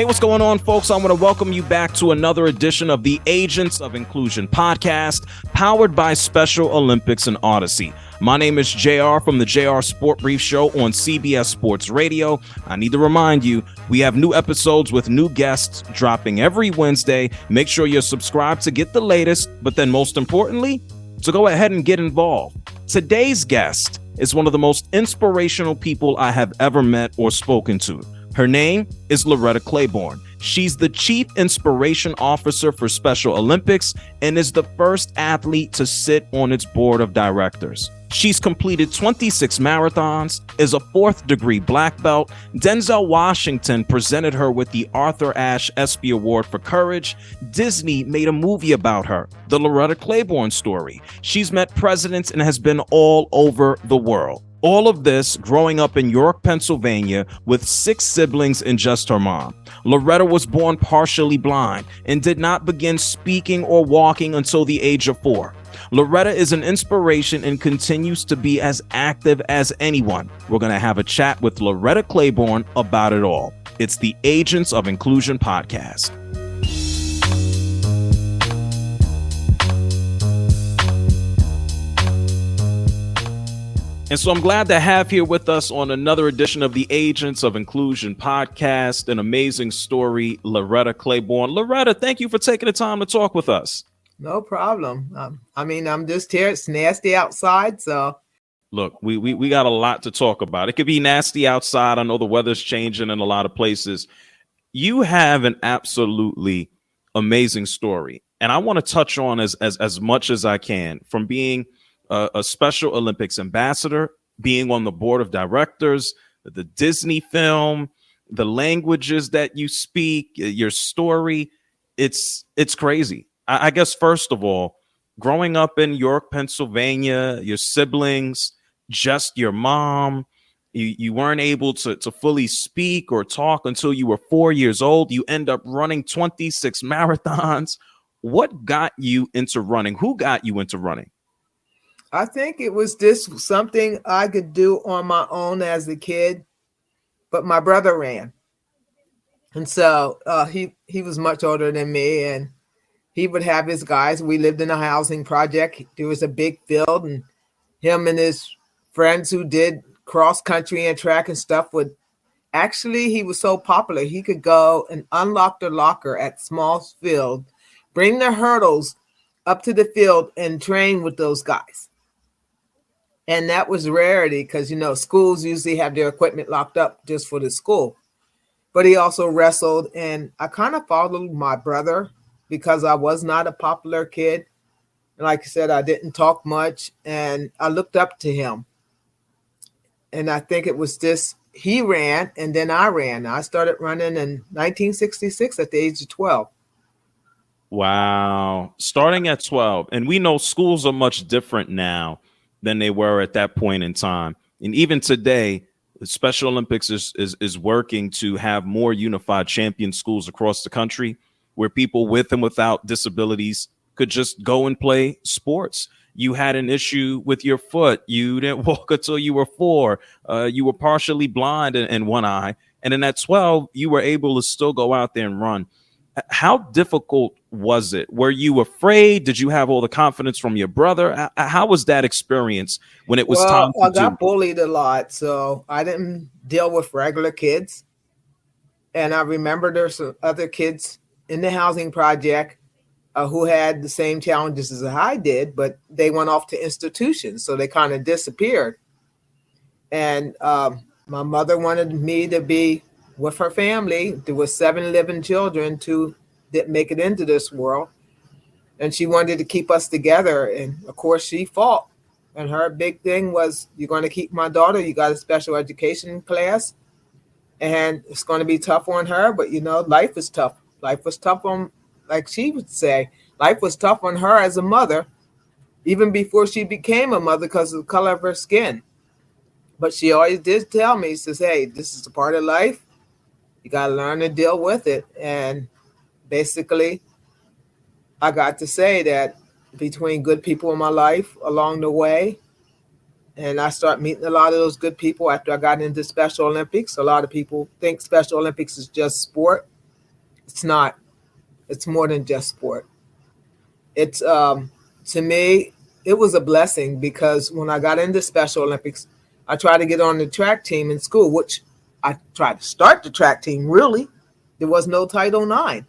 what's going on, folks? I want to welcome you back to another edition of the Agents of Inclusion podcast, powered by Special Olympics and Odyssey. My name is JR from the JR Sport Brief Show on CBS Sports Radio. I need to remind you, we have new episodes with new guests dropping every Wednesday. Make sure you're subscribed to get the latest, but then most importantly, to go ahead and get involved. Today's guest is one of the most inspirational people I have ever met or spoken to. Her name is Loretta Claiborne. She's the Chief Inspiration Officer for Special Olympics and is the first athlete to sit on its board of directors. She's completed 26 marathons, is a fourth-degree black belt. Denzel Washington presented her with the Arthur Ashe ESPY Award for Courage. Disney made a movie about her, The Loretta Claiborne Story. She's met presidents and has been all over the world. All of this growing up in York, Pennsylvania, with 6 siblings and just her mom. Loretta was born partially blind and did not begin speaking or walking until the age of 4. Loretta is an inspiration and continues to be as active as anyone. We're going to have a chat with Loretta Claiborne about it all. It's the Agents of Inclusion podcast. And so I'm glad to have here with us on another edition of the Agents of Inclusion podcast, an amazing story, Loretta Claiborne. Loretta, thank you for taking the time to talk with us. No problem. I'm just here. It's nasty outside, so. Look, we got a lot to talk about. It could be nasty outside. I know the weather's changing in a lot of places. You have an absolutely amazing story, and I want to touch on as much as I can, from being a Special Olympics ambassador, being on the board of directors, the Disney film, the languages that you speak, your story. It's crazy. I guess, first of all, growing up in York, Pennsylvania, your siblings, just your mom, you weren't able to fully speak or talk until you were 4 years old. You end up running 26 marathons. What got you into running? Who got you into running? I think it was just something I could do on my own as a kid, but my brother ran. And so he was much older than me, and he would have his guys. We lived in a housing project. There was a big field, and him and his friends who did cross country and track and stuff he was so popular. He could go and unlock the locker at small field, bring the hurdles up to the field and train with those guys. And that was rarity because, schools usually have their equipment locked up just for the school. But he also wrestled, and I kind of followed my brother because I was not a popular kid. And like I said, I didn't talk much, and I looked up to him. And I think it was just he ran, and then I ran. I started running in 1966 at the age of 12. Wow. Starting at 12. And we know schools are much different now than they were at that point in time. And even today, the Special Olympics is working to have more unified champion schools across the country where people with and without disabilities could just go and play sports. You had an issue with your foot. You didn't walk until you were 4. You were partially blind in one eye. And then at 12, you were able to still go out there and run. How difficult was it? Were you afraid? Did you have all the confidence from your brother? How was that experience when it was time to I got bullied a lot, so I didn't deal with regular kids. And I remember there's some other kids in the housing project who had the same challenges as I did, but they went off to institutions, so they kind of disappeared. And my mother wanted me to be with her family. There were 7 living children, 2 didn't make it into this world. And she wanted to keep us together. And of course she fought. And her big thing was, you're going to keep my daughter. You got a special education class. And it's going to be tough on her. But, life is tough. Life was tough on, like she would say, life was tough on her as a mother, even before she became a mother because of the color of her skin. But she always did tell me, she says, hey, this is a part of life. You got to learn to deal with it. And basically, I got to say that between good people in my life along the way, and I started meeting a lot of those good people after I got into Special Olympics. A lot of people think Special Olympics is just sport. It's not. It's more than just sport. It's to me, it was a blessing because when I got into Special Olympics, I tried to get on the track team in school, which I tried to start the track team. Really, there was no Title IX,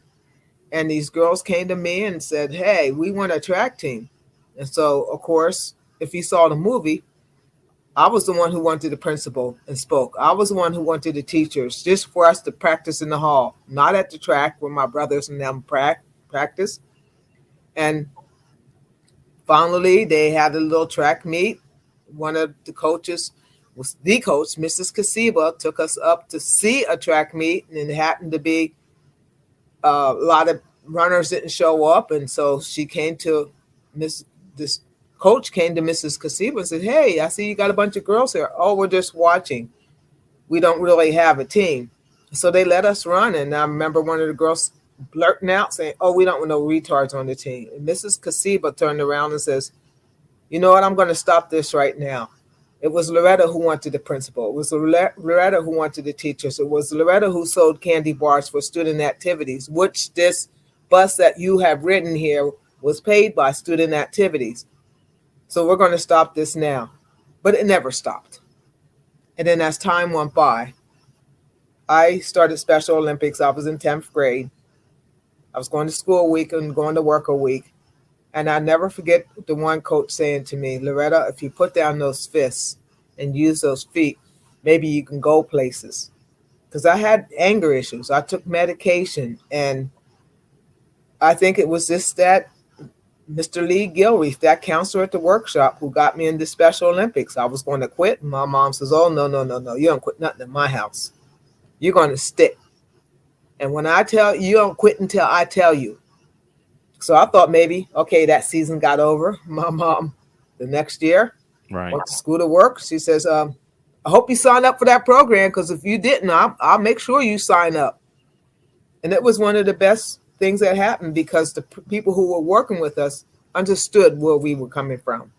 and these girls came to me and said, "Hey, we want a track team." And so, of course, if you saw the movie, I was the one who went to the principal and spoke. I was the one who went to the teachers just for us to practice in the hall, not at the track where my brothers and them practice. And finally, they had a little track meet. One of the coaches was the coach, Mrs. Kasiba, took us up to see a track meet, and it happened to be a lot of runners didn't show up, and so she came to Miss. This coach came to Mrs. Kasiba and said, "Hey, I see you got a bunch of girls here. Oh, we're just watching. We don't really have a team." So they let us run, and I remember one of the girls blurting out saying, "Oh, we don't want no retards on the team." And Mrs. Kasiba turned around and says, "You know what? I'm going to stop this right now." It was Loretta who went to the principal. It was Loretta who went to the teachers. It was Loretta who sold candy bars for student activities, which this bus that you have ridden here was paid by student activities. So we're going to stop this now. But it never stopped. And then as time went by, I started Special Olympics. I was in 10th grade. I was going to school a week and going to work a week. And I never forget the one coach saying to me, "Loretta, if you put down those fists and use those feet, maybe you can go places." Because I had anger issues. I took medication. And I think it was just that Mr. Lee Gilreath, that counselor at the workshop, who got me into Special Olympics. I was going to quit. And my mom says, "Oh, no, no, no, no. You don't quit nothing in my house. You're going to stick. And when I tell you, you don't quit until I tell you." So I thought maybe, okay, that season got over. My mom, the next year, Right. went to school to work. She says, "I hope you sign up for that program, because if you didn't, I'll make sure you sign up." And it was one of the best things that happened because the people who were working with us understood where we were coming from.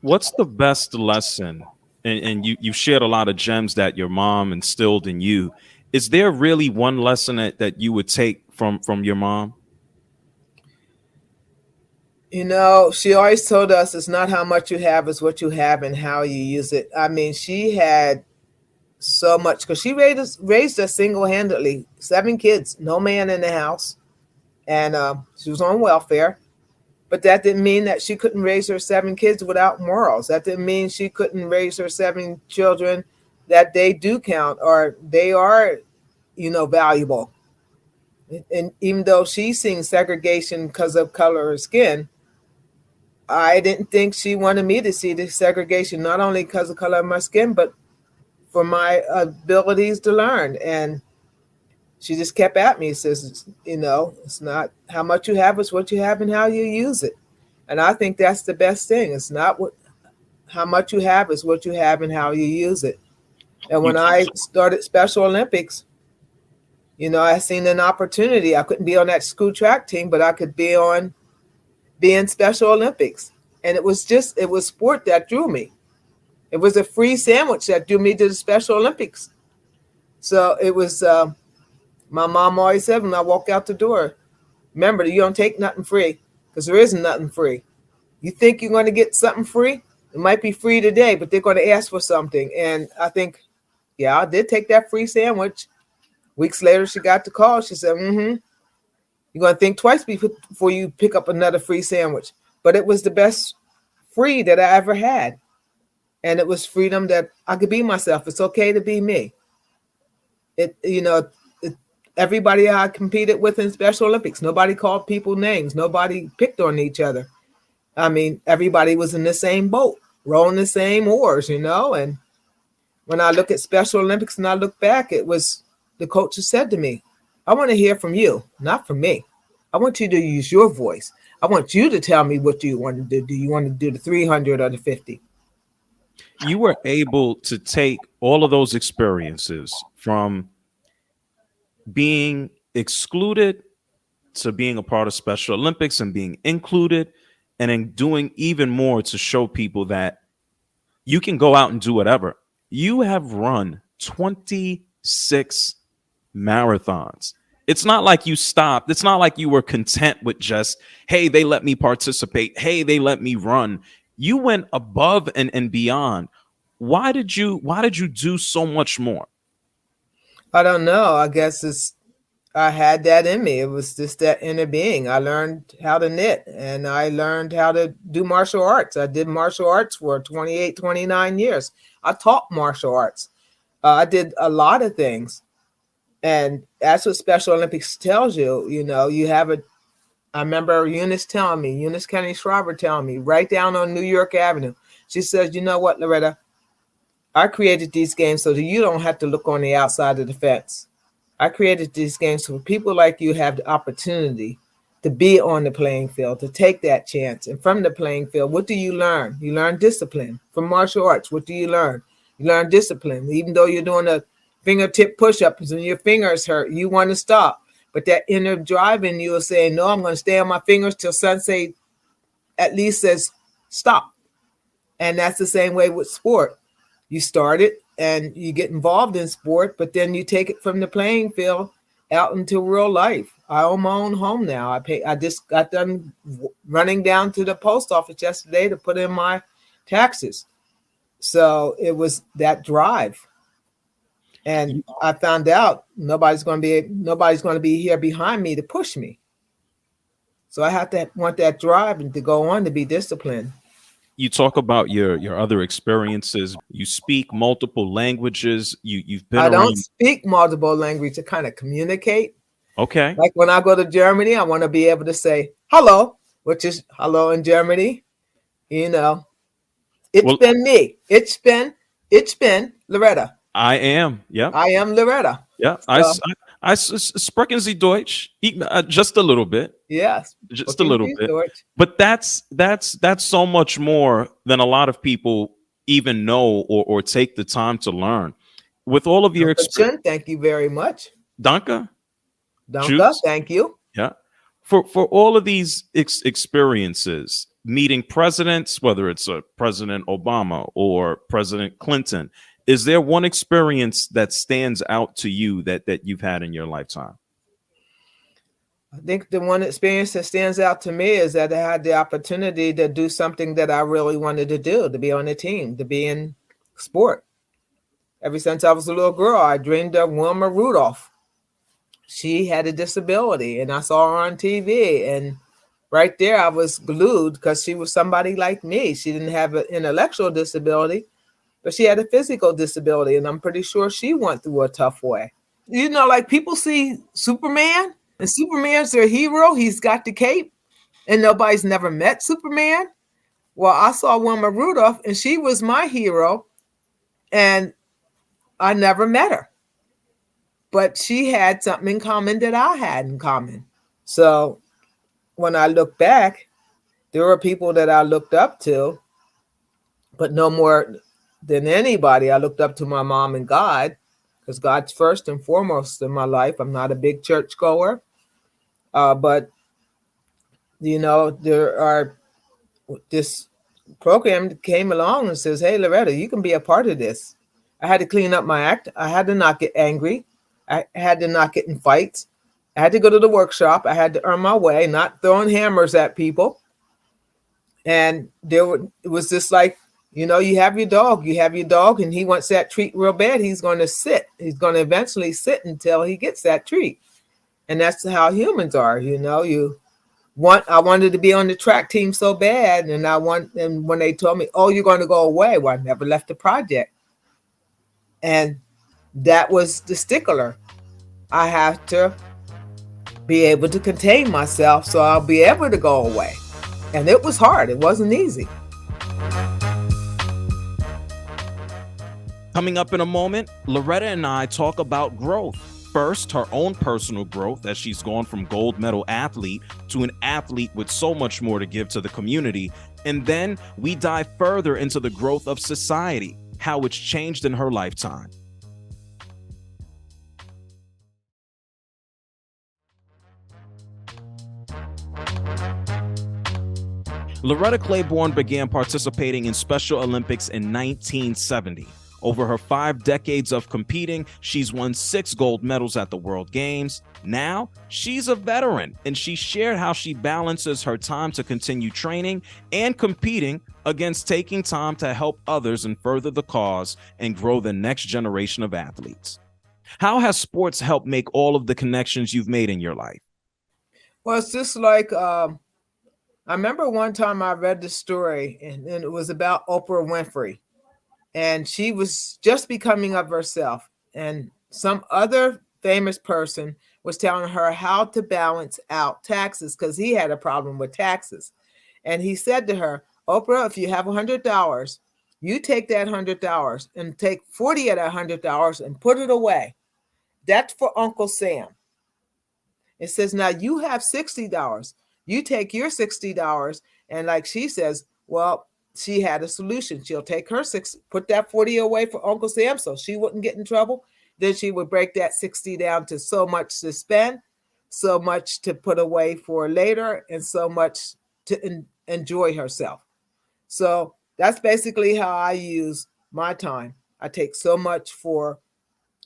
What's the best lesson? And you shared a lot of gems that your mom instilled in you. Is there really one lesson that you would take from your mom? You know, she always told us it's not how much you have, it's what you have and how you use it. I mean, she had so much because she raised us single handedly, 7 kids, no man in the house, and she was on welfare. But that didn't mean that she couldn't raise her 7 kids without morals. That didn't mean she couldn't raise her 7 children that they do count or they are, valuable. And even though she's seen segregation because of color of skin, I didn't think she wanted me to see the segregation, not only because of color of my skin, but for my abilities to learn. And she just kept at me, says, it's not how much you have, it's what you have and how you use it. And I think that's the best thing. It's not how much you have, it's what you have and how you use it. And You when I started Special Olympics, I seen an opportunity. I couldn't be on that school track team, but I could be in Special Olympics. And it was sport that drew me. It was a free sandwich that drew me to the Special Olympics. So it was, my mom always said when I walk out the door, remember, you don't take nothing free because there isn't nothing free. You think you're going to get something free? It might be free today, but they're going to ask for something. And I think, yeah, I did take that free sandwich. Weeks later, she got the call. She said, you're going to think twice before you pick up another free sandwich. But it was the best free that I ever had. And it was freedom that I could be myself. It's okay to be me. Everybody I competed with in Special Olympics, nobody called people names. Nobody picked on each other. I mean, everybody was in the same boat, rowing the same oars, And when I look at Special Olympics and I look back, it was the coach who said to me, "I want to hear from you, not from me. I want you to use your voice. I want you to tell me what you want to do. Do you want to do the 300 or the 50?" you were able to take all of those experiences from being excluded to being a part of Special Olympics and being included, and then doing even more to show people that you can go out and do whatever. You have run 26 marathons. It's not like you stopped. It's not like you were content with just, hey, they let me participate. Hey, they let me run. You went above and beyond. Why did you do so much more? I don't know. I guess I had that in me. It was just that inner being. I learned how to knit and I learned how to do martial arts. I did martial arts for 28, 29 years. I taught martial arts. I did a lot of things. And that's what Special Olympics tells you. You know, you have a, I remember Eunice Kennedy Shriver telling me, right down on New York Avenue. She says, you know what, Loretta? I created these games so that you don't have to look on the outside of the fence. I created these games so people like you have the opportunity to be on the playing field, to take that chance. And from the playing field, what do you learn? You learn discipline. From martial arts, what do you learn? You learn discipline. Even though you're doing a fingertip push-ups and your fingers hurt, you want to stop. But that inner drive in you is saying, no, I'm going to stay on my fingers till Sensei at least says stop. And that's the same way with sport. You start it and you get involved in sport, but then you take it from the playing field out into real life. I own my own home now. I just got done running down to the post office yesterday to put in my taxes. So it was that drive. And I found out nobody's going to be here behind me to push me. So I have to want that drive and to go on to be disciplined. You talk about your other experiences. You speak multiple languages. You've been I around. don't speak multiple languages to kind of communicate. Okay. Like when I go to Germany, I want to be able to say hello, which is hello in Germany. You know, been me. It's been Loretta. I am. Yeah. I am Loretta. Yeah. So, I sprechen Sie Deutsch? Just a little bit. Yes. Just a little bit. Deutsch. But that's so much more than a lot of people even know or take the time to learn. With all of your experience. Thank you very much. Danke. Danke. Thank you. Yeah. For all of these experiences, meeting presidents, whether it's President Obama or President Clinton, is there one experience that stands out to you that you've had in your lifetime? I think the one experience that stands out to me is that I had the opportunity to do something that I really wanted to do, to be on a team, to be in sport. Ever since I was a little girl, I dreamed of Wilma Rudolph. She had a disability and I saw her on TV. And right there, I was glued because she was somebody like me. She didn't have an intellectual disability, but she had a physical disability. And I'm pretty sure she went through a tough way. You know, like people see Superman and Superman's their hero. He's got the cape and nobody's never met Superman. Well, I saw Wilma Rudolph and she was my hero and I never met her. But she had something in common that I had in common. So when I look back, there were people that I looked up to, but no more than anybody, I looked up to my mom and God, because God's first and foremost in my life. I'm not a big church goer, but, you know, this program came along and says, hey, Loretta, you can be a part of this. I had to clean up my act. I had to not get angry. I had to not get in fights. I had to go to the workshop. I had to earn my way, not throwing hammers at people. And it was just like, you know, you have your dog, and he wants that treat real bad. He's going to sit. He's going to eventually sit until he gets that treat. And that's how humans are. You know, I wanted to be on the track team so bad. And when they told me, oh, you're going to go away. Well, I never left the project. And that was the stickler. I have to be able to contain myself so I'll be able to go away. And it was hard. It wasn't easy. Coming up in a moment, Loretta and I talk about growth. First, her own personal growth as she's gone from gold medal athlete to an athlete with so much more to give to the community. And then we dive further into the growth of society, how it's changed in her lifetime. Loretta Claiborne began participating in Special Olympics in 1970. Over her 5 decades of competing, she's won 6 gold medals at the World Games. Now, she's a veteran, and she shared how she balances her time to continue training and competing against taking time to help others and further the cause and grow the next generation of athletes. How has sports helped make all of the connections you've made in your life? Well, it's just like I remember one time I read the story, and it was about Oprah Winfrey, and she was just becoming of herself, and some other famous person was telling her how to balance out taxes because he had a problem with taxes. And he said to her, Oprah, if you have $100, you take that $100 and take 40 of that $100 and put it away. That's for Uncle Sam. It says, now you have $60. You take your $60, and like she says, well, she had a solution. She'll take her put that 40 away for Uncle Sam so she wouldn't get in trouble. Then she would break that 60 down to so much to spend, so much to put away for later, and so much to enjoy herself. So that's basically how I use my time. I take so much for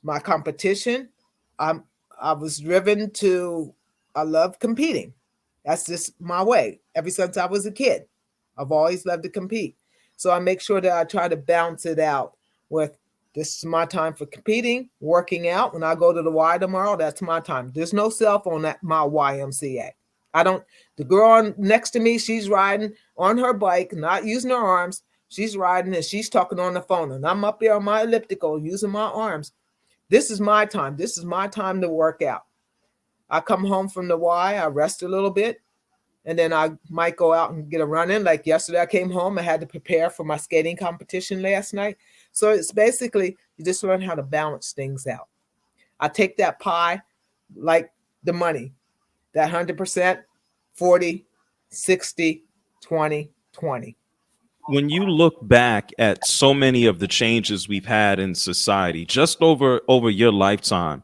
my competition. I'm I was driven to I love competing. That's just my way. Ever since I was a kid, I've always loved to compete. So I make sure that I try to balance it out with this is my time for competing, working out. When I go to the Y tomorrow, that's my time. There's no cell phone at my YMCA. I don't, the girl next to me, she's riding on her bike, not using her arms. She's riding and she's talking on the phone. And I'm up there on my elliptical using my arms. This is my time. This is my time to work out. I come home from the Y, I rest a little bit, and then I might go out and get a run in. Like yesterday, I came home, I had to prepare for my skating competition last night. So it's basically, you just learn how to balance things out. I take that pie like the money, that 100%, 40, 60, 20, 20. When you look back at so many of the changes we've had in society just over your lifetime,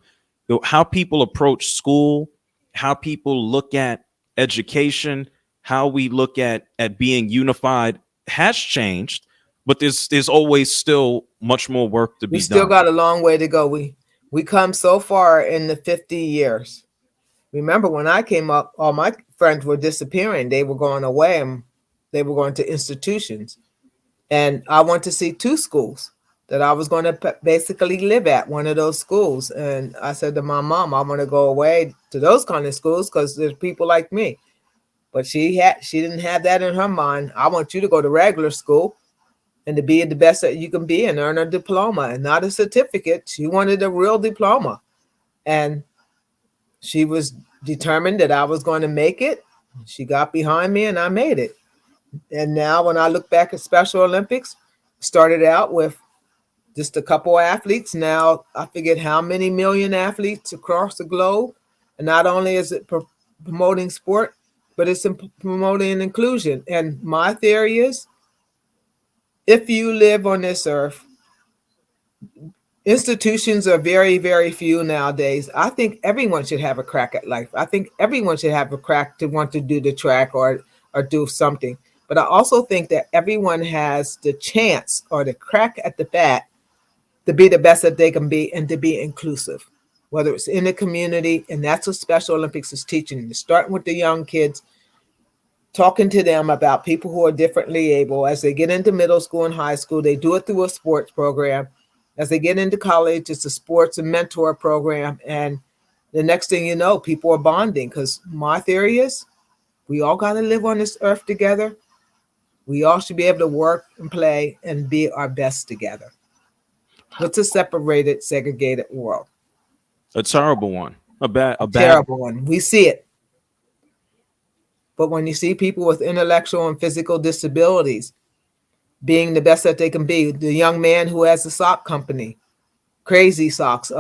how people approach school, how people look at education, how we look at being unified has changed, but there's always still much more work to be We still done. got a long way to go. We come so far in the 50 years. Remember when I came up, all my friends were disappearing. They were going away and they were going to institutions. And I went to see 2 schools that I was going to basically live at, one of those schools. And I said to my mom, I want to go away to those kind of schools because there's people like me. But she didn't have that in her mind. I want you to go to regular school and to be the best that you can be and earn a diploma and not a certificate. She wanted a real diploma. And she was determined that I was going to make it. She got behind me and I made it. And now when I look back at Special Olympics, started out with just a couple of athletes. Now I figured how many million athletes across the globe. And not only is it promoting sport, but it's promoting inclusion. And my theory is if you live on this earth, institutions are very, very few nowadays. I think everyone should have a crack at life. I think everyone should have a crack to want to do the track or do something. But I also think that everyone has the chance or the crack at the bat to be the best that they can be and to be inclusive, whether it's in the community. And that's what Special Olympics is teaching. Starting with the young kids, talking to them about people who are differently able. As they get into middle school and high school, they do it through a sports program. As they get into college, it's a sports and mentor program. And the next thing you know, people are bonding because my theory is we all got to live on this earth together. We all should be able to work and play and be our best together. What's a separated, segregated world? A terrible one. A bad Terrible one. We see it. But when you see people with intellectual and physical disabilities being the best that they can be, the young man who has a sock company, Crazy Socks,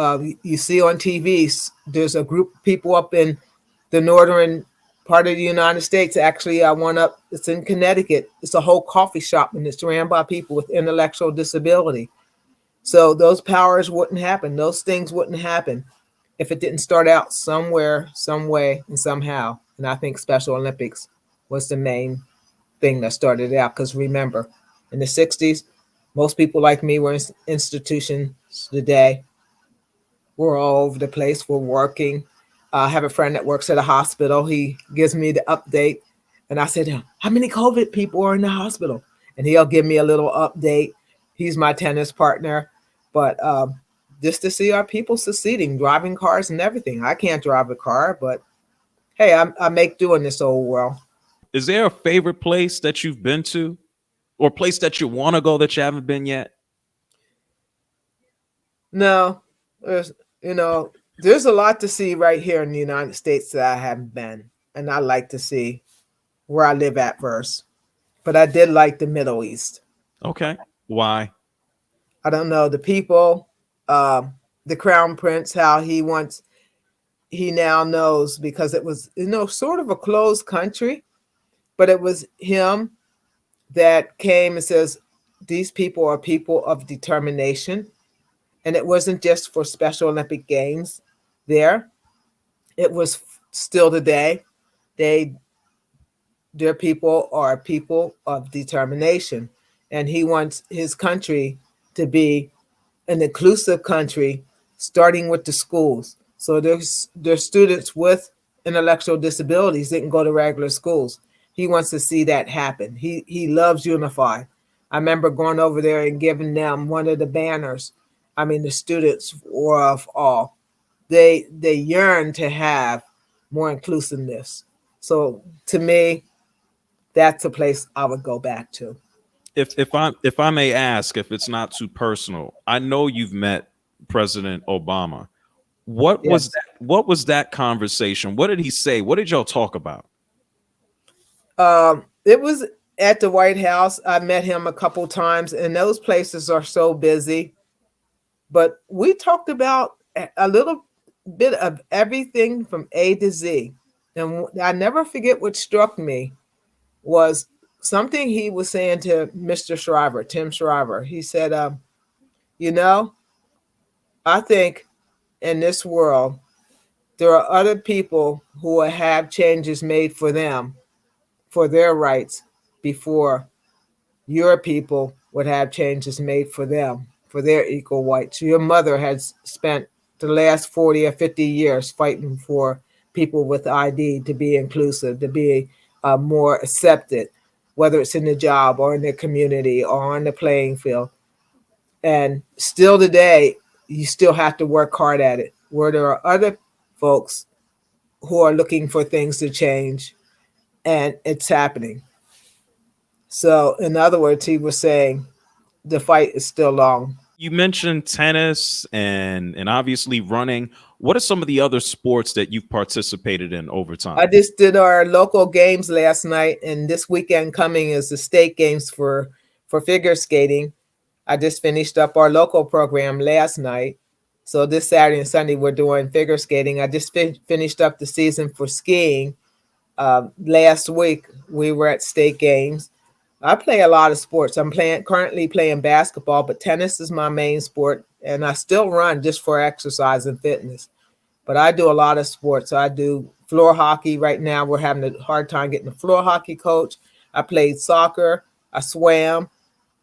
you see on TV, there's a group of people up in the northern part of the United States. Actually, it's in Connecticut. It's a whole coffee shop and it's ran by people with intellectual disability. So those powers wouldn't happen. Those things wouldn't happen if it didn't start out somewhere, some way, and somehow. And I think Special Olympics was the main thing that started it out. Because remember, in the 60s, Most people like me were in institutions today. We're all over the place. We're working. I have a friend that works at a hospital. He gives me the update. And I said, how many COVID people are in the hospital? And he'll give me a little update. He's my tennis partner. But just to see our people succeeding, driving cars and everything. I can't drive a car, but hey, I make do in this old world. Is there a favorite place that you've been to, or place that you want to go that you haven't been yet? No, there's, there's a lot to see right here in the United States that I haven't been. And I like to see where I live at first. But I did like the Middle East. Okay. Why? I don't know the people, the Crown Prince, how he now knows because it was sort of a closed country, but it was him that came and says these people are people of determination, and it wasn't just for Special Olympic Games. There, it was still today. They Their people are people of determination, and he wants his country to be an inclusive country, starting with the schools. So there's students with intellectual disabilities that can go to regular schools. He wants to see that happen. He loves Unify. I remember going over there and giving them one of the banners. I mean, the students were of all. They yearn to have more inclusiveness. So to me, that's a place I would go back to. If I may ask, if it's not too personal, I know you've met President Obama. Yes. What was that conversation? What did he say? What did y'all talk about? It was at the White House. I met him a couple times, and those places are so busy. But we talked about a little bit of everything from A to Z. And I never forget what struck me was something he was saying to Mr. Shriver, Tim Shriver. He said, you know, I think in this world, there are other people who will have changes made for them, for their rights, before your people would have changes made for them, for their equal rights. Your mother has spent the last 40 or 50 years fighting for people with ID to be inclusive, to be more accepted, whether it's in the job or in the community or on the playing field. And still today, you still have to work hard at it. Where there are other folks who are looking for things to change, and it's happening. So, in other words, he was saying the fight is still long. You mentioned tennis and obviously running. What are some of the other sports that you've participated in over I time? just did our local games last night, and this weekend coming is the state games for figure skating. I just finished up our local program last night. So this Saturday and Sunday we're doing figure skating. I just finished up the season for skiing. Last week we were at state games. I play a lot of sports. I'm currently playing basketball, but tennis is my main sport, and I still run just for exercise and fitness. But I do a lot of sports. I do floor hockey right now. We're having a hard time getting a floor hockey coach. I played soccer. I swam.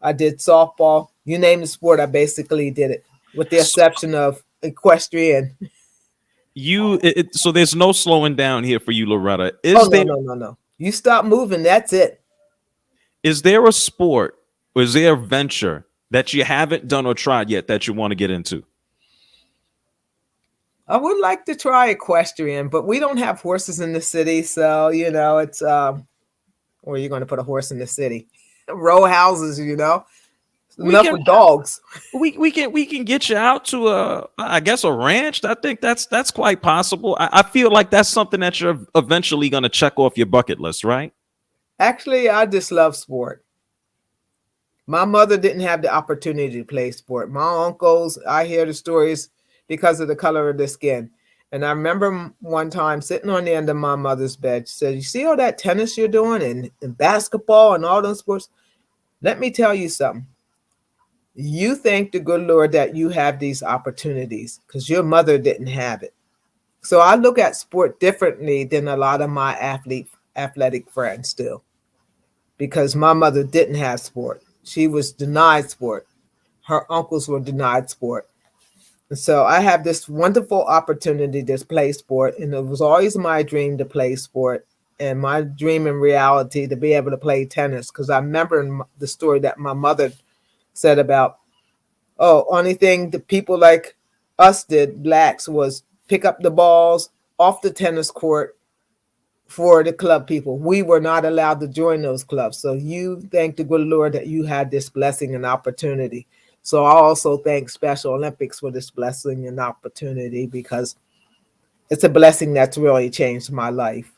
I did softball. You name the sport, I basically did it, with the So exception of equestrian. so there's no slowing down here for you, Loretta. Oh, no, no, no, no. You stop moving, that's it. Is there a sport or is there a venture that you haven't done or tried yet that you want to get into? I would like to try equestrian, but we don't have horses in the city. So, it's, where are you going to put a horse in the city? Row houses. We Enough can with dogs. we can get you out to I guess a ranch. I think that's quite possible. I feel like that's something that you're eventually going to check off your bucket list, right? Actually, I just love sport. My mother didn't have the opportunity to play sport. My uncles, I hear the stories because of the color of their skin. And I remember one time sitting on the end of my mother's bed. She said, "You see all that tennis you're doing and basketball and all those sports? Let me tell you something. You thank the good Lord that you have these opportunities because your mother didn't have it." So I look at sport differently than a lot of my athletic friends do because my mother didn't have sport. she was denied sport. Her uncles were denied sport. And so I have this wonderful opportunity to play sport. And it was always my dream to play sport and my dream in reality to be able to play tennis. Because I remember the story that my mother said about, oh, only thing the people like us did, blacks, was pick up the balls off the tennis court for the club people. We were not allowed to join those clubs. So you thank the good Lord that you had this blessing and opportunity. So I also thank Special Olympics for this blessing and opportunity because it's a blessing that's really changed my life.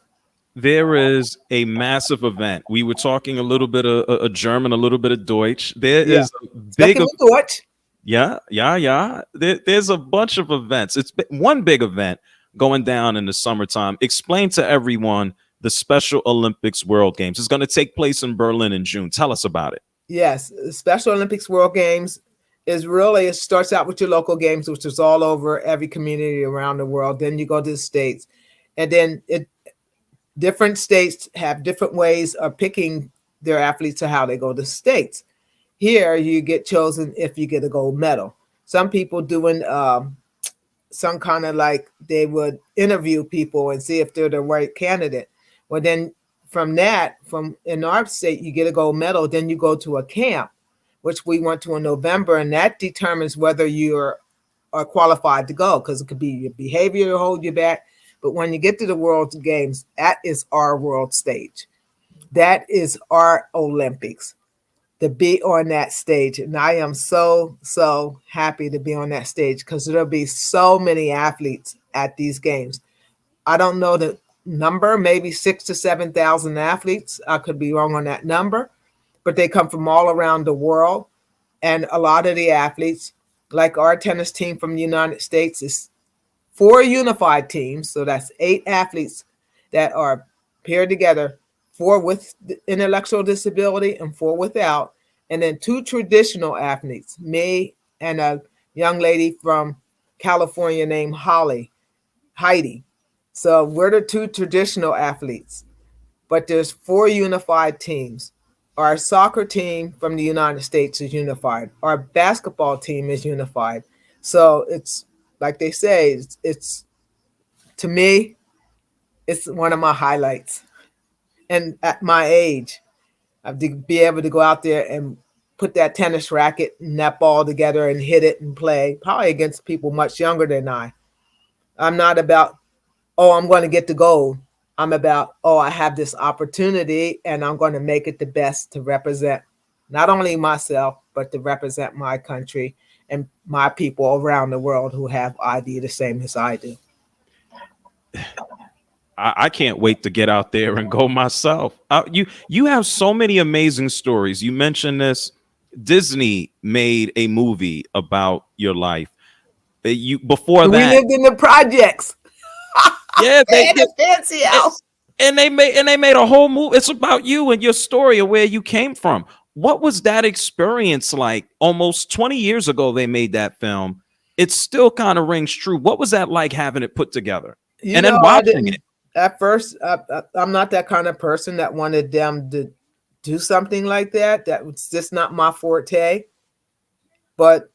There is a massive event. We were talking a little bit of German, a little bit of Deutsch. There Yeah. is a big, Speaking of Deutsch, yeah, yeah, yeah. There's a bunch of events. One big event going down in the summertime. Explain to everyone the Special Olympics World Games. It's going to take place in Berlin in June. Tell us about it. yes, Special Olympics World Games is really, it starts out with your local games, which is all over every community around the world. Then you go to the States. And then different states have different ways of picking their athletes to how they go to the States. Here, you get chosen if you get a gold medal. Some people doing some kind of like they would interview people and see if they're the right candidate. Well, then from that, from in our state, you get a gold medal. Then you go to a camp, which we went to in November, and that determines whether are qualified to go because it could be your behavior to hold you back. But when you get to the World Games, that is our world stage. That is our Olympics, to be on that stage. And I am so, so happy to be on that stage because there'll be so many athletes at these games. I don't know the number, maybe 6,000 to 7,000 athletes. I could be wrong on that number, but they come from all around the world. And a lot of the athletes, like our tennis team from the United States, is 4 unified teams. So that's 8 athletes that are paired together, 4 with intellectual disability and 4 without. And then 2 traditional athletes, me and a young lady from California named Heidi. So we're the 2 traditional athletes, but there's 4 unified teams. Our soccer team from the United States is unified. Our basketball team is unified. So it's like they say, it's to me, it's one of my highlights. And at my age, I've to be able to go out there and put that tennis racket and that ball together and hit it and play, probably against people much younger than I. I'm not about, oh, I'm going to get the gold. I'm about, oh, I have this opportunity and I'm going to make it the best to represent not only myself, but to represent my country and my people around the world who have ID the same as I do. I can't wait to get out there and go myself. You have so many amazing stories. You mentioned this. Disney made a movie about your life. You before We that, lived in the projects. yeah, They had a fancy house. and they made a whole movie. It's about you and your story of where you came from. What was that experience like? Almost 20 years ago, they made that film. It still kind of rings true. What was that like having it put together You and then know, I watching didn't it? at first. I'm not that kind of person that wanted them to do something like that. That was just not my forte. But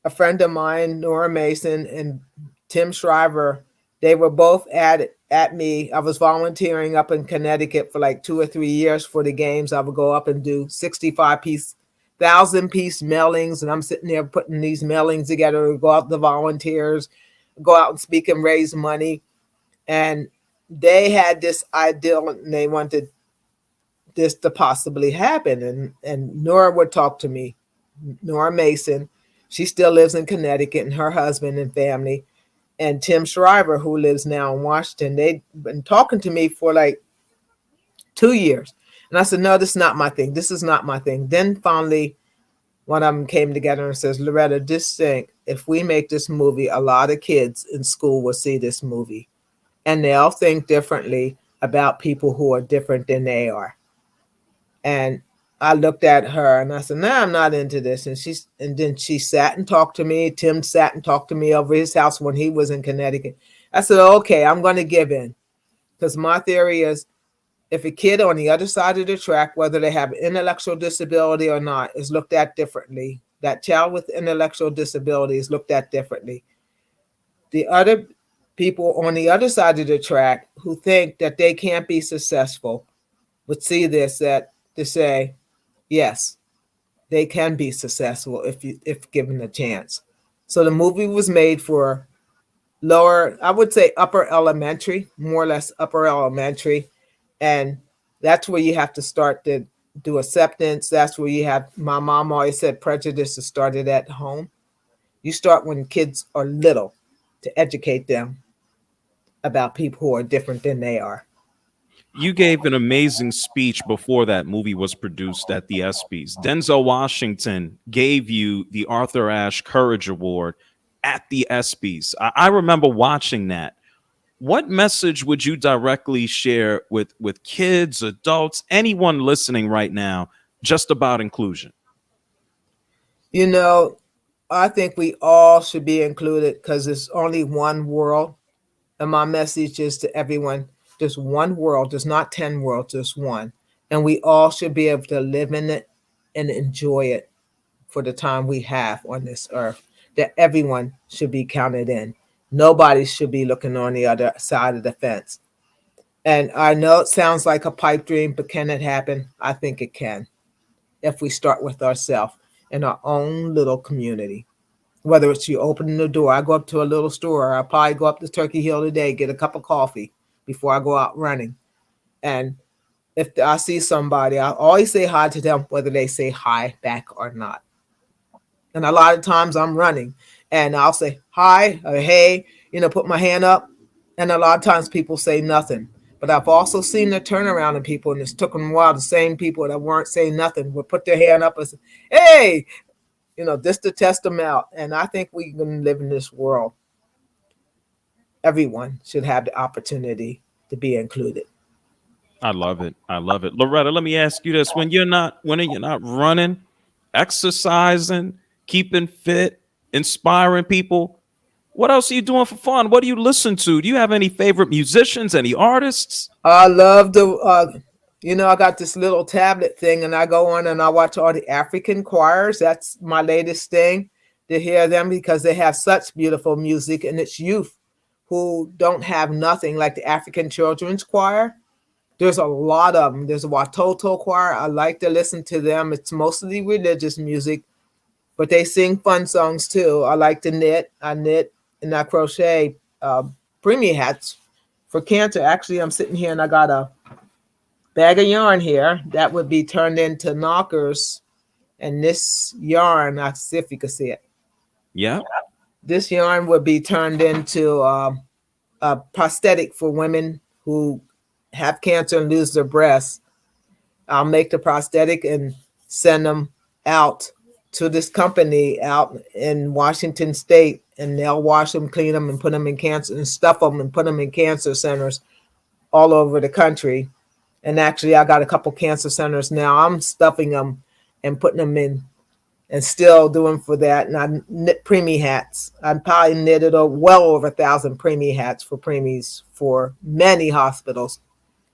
a friend of mine, Nora Mason and Tim Shriver, they were both at me. I was volunteering up in Connecticut for like 2 or 3 years for the games. I would go up and do 1,000 piece mailings, and I'm sitting there putting these mailings together. Go out to volunteers, go out and speak and raise money. And they had this ideal, and they wanted this to possibly happen. And Nora would talk to me, Nora Mason. She still lives in Connecticut, and her husband and family. And Tim Shriver, who lives now in Washington, they've been talking to me for like 2 years. And I said, no, this is not my thing. This is not my thing. Then finally, one of them came together and says, Loretta, just think, if we make this movie, a lot of kids in school will see this movie. And they'll think differently about people who are different than they are. And I looked at her and I said, no, I'm not into this. And then she sat and talked to me. Tim sat and talked to me over his house when he was in Connecticut. I said, okay, I'm going to give in. Because my theory is If a kid on the other side of the track, whether they have intellectual disability or not, is looked at differently. That child with intellectual disability is looked at differently. The other people on the other side of the track who think that they can't be successful would see this that to say, yes, they can be successful if given a chance. So the movie was made for lower, I would say upper elementary, more or less upper elementary. And that's where you have to start to do acceptance. That's where you have, my mom always said prejudice is started at home. You start when kids are little to educate them about people who are different than they are. You gave an amazing speech before that movie was produced at the ESPYs. Denzel Washington gave you the Arthur Ashe Courage Award at the ESPYs. I remember watching that. What message would you directly share with kids, adults, anyone listening right now, just about inclusion? You know, I think we all should be included because it's only one world. And my message is to everyone, there's one world, there's not 10 worlds, there's one. And we all should be able to live in it and enjoy it for the time we have on this earth. That everyone should be counted in. Nobody should be looking on the other side of the fence. And I know it sounds like a pipe dream, but can it happen? I think it can if we start with ourselves in our own little community. Whether it's you opening the door, I go up to a little store, I'll probably go up to Turkey Hill today, get a cup of coffee before I go out running. And if I see somebody, I always say hi to them, whether they say hi back or not. And a lot of times I'm running and I'll say hi or hey, put my hand up. And a lot of times people say nothing. But I've also seen the turnaround in people, and it's took them a while. The same people that weren't saying nothing would put their hand up and say, hey, just to test them out. And I think we can live in this world. Everyone should have the opportunity to be included. I love it. I love it. Loretta, let me ask you this. When you're not running, exercising, keeping fit, inspiring people, what else are you doing for fun? What do you listen to? Do you have any favorite musicians, any artists? I love I got this little tablet thing and I go on and I watch all the African choirs. That's my latest thing to hear them because they have such beautiful music and it's youth who don't have nothing like the African Children's Choir. There's a lot of them. There's a Watoto Choir. I like to listen to them. It's mostly religious music, but they sing fun songs too. I like to knit. I knit and I crochet preemie hats for cancer. Actually, I'm sitting here and I got a bag of yarn here that would be turned into knockers. And this yarn, I see if you can see it. Yeah. This yarn would be turned into a prosthetic for women who have cancer and lose their breasts. I'll make the prosthetic and send them out to this company out in Washington State, and they'll wash them, clean them, and put them in cancer and stuff them and put them in cancer centers all over the country. And actually, I got a couple cancer centers now. I'm stuffing them and putting them in and still doing for that. And I knit preemie hats. I probably knitted well over 1,000 preemie hats for preemies for many hospitals.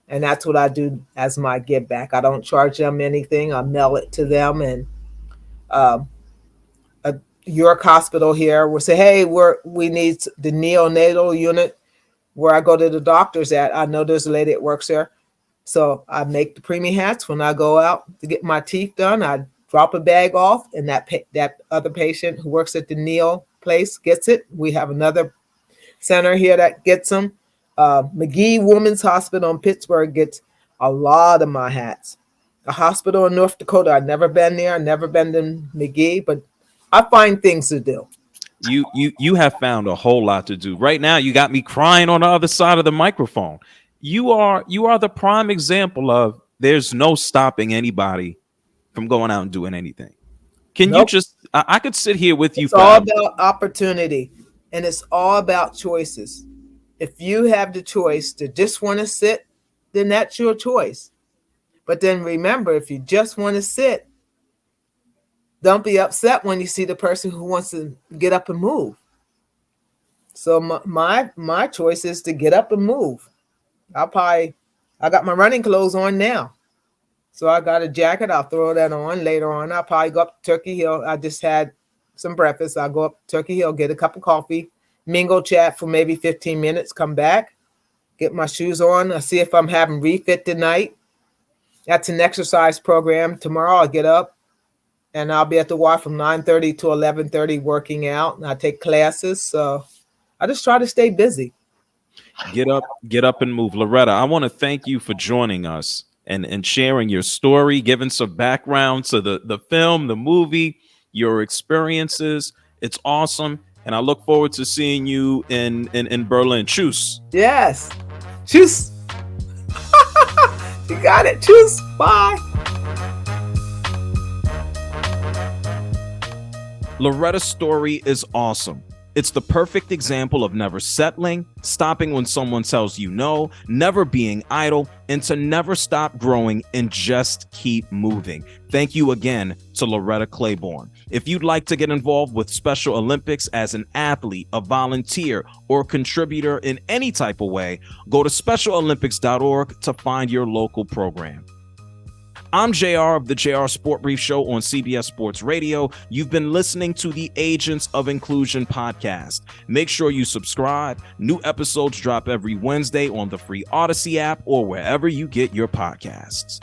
And that's what I do as my give back. I don't charge them anything. I mail it to them. And York Hospital here will say, hey, we need the neonatal unit where I go to the doctors at. I know there's a lady that works there. So I make the preemie hats. When I go out to get my teeth done, I drop a bag off, and that other patient who works at the neo place gets it. We have another center here that gets them. McGee Women's Hospital in Pittsburgh gets a lot of my hats. A hospital in North Dakota, I've never been there. I've never been to McGee, but I find things to do. You have found a whole lot to do. Right now, you got me crying on the other side of the microphone. You are the prime example of there's no stopping anybody from going out and doing anything. Can you Nope. just I could sit here with you It's all forever. about opportunity, and it's all about choices. If you have the choice to just want to sit, then that's your choice. But then remember, if you just want to sit, don't be upset when you see the person who wants to get up and move. So my choice is to get up and move. I'll probably I got my running clothes on now. So I got a jacket. I'll throw that on later on. I'll probably go up to Turkey Hill. I just had some breakfast. I'll go up to Turkey Hill, get a cup of coffee, mingle chat for maybe 15 minutes, come back, get my shoes on. I'll see if I'm having refit tonight. That's an exercise program. Tomorrow I'll get up and I'll be at the Y from 9:30 to 11:30 working out. And I take classes. So I just try to stay busy. Get up and move. Loretta, I want to thank you for joining us and sharing your story, giving some background to the film, the movie, your experiences. It's awesome. And I look forward to seeing you in Berlin. Tschüss. Yes. Tschüss. You got it. Tschüss. Bye. Loretta's story is awesome. It's the perfect example of never settling, stopping when someone tells you no, never being idle, and to never stop growing and just keep moving. Thank you again to Loretta Claiborne. If you'd like to get involved with Special Olympics as an athlete, a volunteer, or contributor in any type of way, go to specialolympics.org to find your local program. I'm JR of the JR Sport Brief Show on CBS Sports Radio. You've been listening to the Agents of Inclusion podcast. Make sure you subscribe. New episodes drop every Wednesday on the free Odyssey app or wherever you get your podcasts.